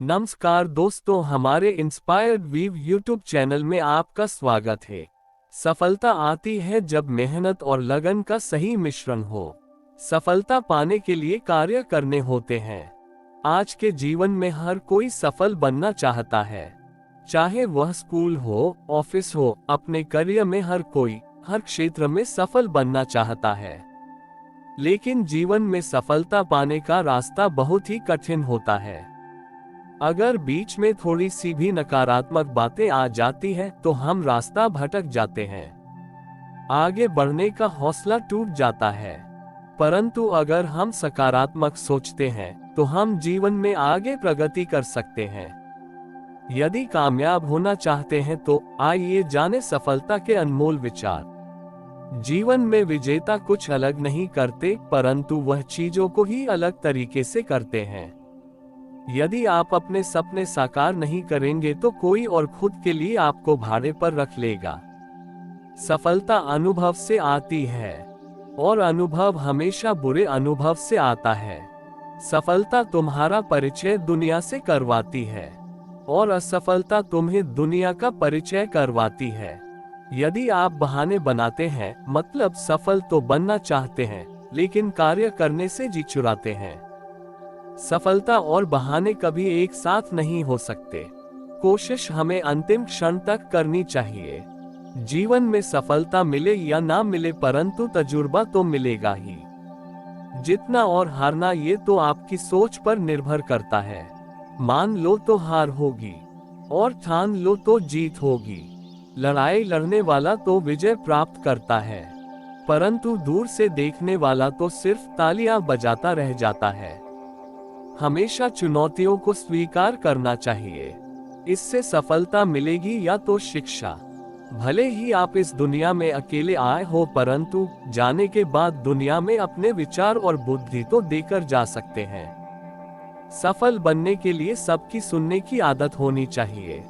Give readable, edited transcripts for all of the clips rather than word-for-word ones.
नमस्कार दोस्तों, हमारे इंस्पायर्ड वीव यूट्यूब चैनल में आपका स्वागत है। सफलता आती है जब मेहनत और लगन का सही मिश्रण हो। सफलता पाने के लिए कार्य करने होते हैं। आज के जीवन में हर कोई सफल बनना चाहता है, चाहे वह स्कूल हो, ऑफिस हो, अपने करियर में हर कोई हर क्षेत्र में सफल बनना चाहता है। लेकिन जीवन में सफलता पाने का रास्ता बहुत ही कठिन होता है। अगर बीच में थोड़ी सी भी नकारात्मक बातें आ जाती हैं तो हम रास्ता भटक जाते हैं, आगे बढ़ने का हौसला टूट जाता है। परंतु अगर हम सकारात्मक सोचते हैं तो हम जीवन में आगे प्रगति कर सकते हैं। यदि कामयाब होना चाहते हैं तो आइए जाने सफलता के अनमोल विचार। जीवन में विजेता कुछ अलग नहीं करते, परंतु वह चीजों को ही अलग तरीके से करते हैं। यदि आप अपने सपने साकार नहीं करेंगे तो कोई और खुद के लिए आपको भाड़े पर रख लेगा। सफलता अनुभव से आती है और अनुभव हमेशा बुरे अनुभव से आता है। सफलता तुम्हारा परिचय दुनिया से करवाती है और असफलता तुम्हें दुनिया का परिचय करवाती है। यदि आप बहाने बनाते हैं, मतलब सफल तो बनना चाहते हैं लेकिन कार्य करने से जी चुराते हैं। सफलता और बहाने कभी एक साथ नहीं हो सकते। कोशिश हमें अंतिम क्षण तक करनी चाहिए। जीवन में सफलता मिले या ना मिले, परंतु तजुर्बा तो मिलेगा ही। जीतना और हारना ये तो आपकी सोच पर निर्भर करता है। मान लो तो हार होगी और ठान लो तो जीत होगी। लड़ाई लड़ने वाला तो विजय प्राप्त करता है, परंतु दूर से देखने वाला तो सिर्फ तालियां बजाता रह जाता है। हमेशा चुनौतियों को स्वीकार करना चाहिए, इससे सफलता मिलेगी या तो शिक्षा। भले ही आप इस दुनिया में अकेले आए हो, परंतु जाने के बाद दुनिया में अपने विचार और बुद्धि तो देकर जा सकते हैं। सफल बनने के लिए सबकी सुनने की आदत होनी चाहिए,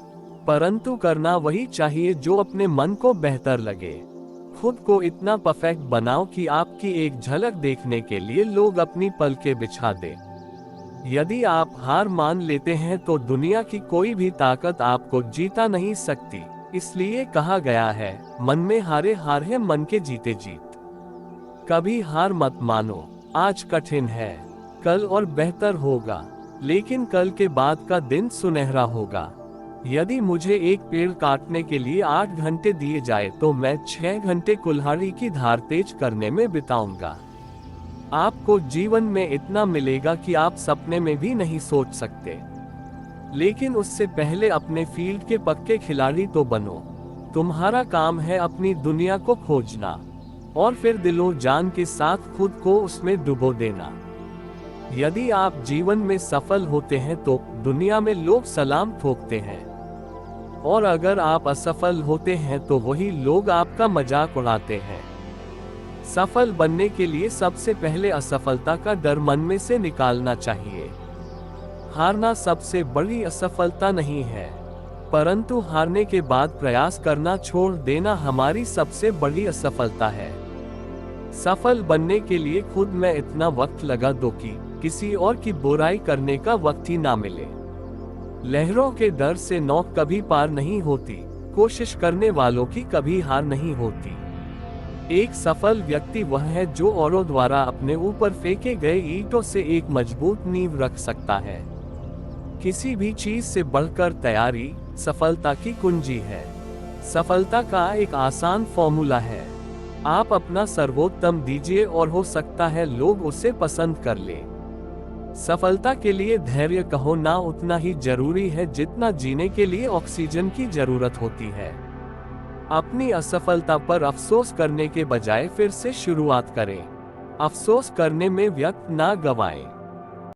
परंतु करना वही चाहिए जो अपने मन को बेहतर लगे। खुद को इतना परफेक्ट बनाओ कि आपकी एक झलक देखने के लिए लोग अपनी पलकें बिछा दें। यदि आप हार मान लेते हैं तो दुनिया की कोई भी ताकत आपको जीता नहीं सकती। इसलिए कहा गया है, मन में हारे हार है, मन के जीते जीत। कभी हार मत मानो। आज कठिन है, कल और बेहतर होगा, लेकिन कल के बाद का दिन सुनहरा होगा। यदि मुझे एक पेड़ काटने के लिए 8 घंटे दिए जाए तो मैं 6 घंटे कुल्हाड़ी की धार तेज करने में बिताऊंगा। आपको जीवन में इतना मिलेगा कि आप सपने में भी नहीं सोच सकते, लेकिन उससे पहले अपने फील्ड के पक्के खिलाड़ी तो बनो। तुम्हारा काम है अपनी दुनिया को खोजना और फिर दिलो जान के साथ खुद को उसमें डुबो देना। यदि आप जीवन में सफल होते हैं तो दुनिया में लोग सलाम ठोकते हैं, और अगर आप असफल होते हैं तो वही लोग आपका मजाक उड़ाते हैं। सफल बनने के लिए सबसे पहले असफलता का डर मन में से निकालना चाहिए। हारना सबसे बड़ी असफलता नहीं है, परंतु हारने के बाद प्रयास करना छोड़ देना हमारी सबसे बड़ी असफलता है। सफल बनने के लिए खुद में इतना वक्त लगा दो कि किसी और की बुराई करने का वक्त ही ना मिले। लहरों के डर से नौक कभी पार नहीं होती, कोशिश करने वालों की कभी हार नहीं होती। एक सफल व्यक्ति वह है जो औरों द्वारा अपने ऊपर फेंके गए ईंटों से एक मजबूत नींव रख सकता है। किसी भी चीज से बढ़कर तैयारी सफलता की कुंजी है। सफलता का एक आसान फॉर्मूला है, आप अपना सर्वोत्तम दीजिए और हो सकता है लोग उसे पसंद कर ले। सफलता के लिए धैर्य कहो ना उतना ही जरूरी है जितना जीने के लिए ऑक्सीजन की जरूरत होती है। अपनी असफलता पर अफसोस करने के बजाय फिर से शुरुआत करें। अफसोस करने में वक्त ना गवाएं।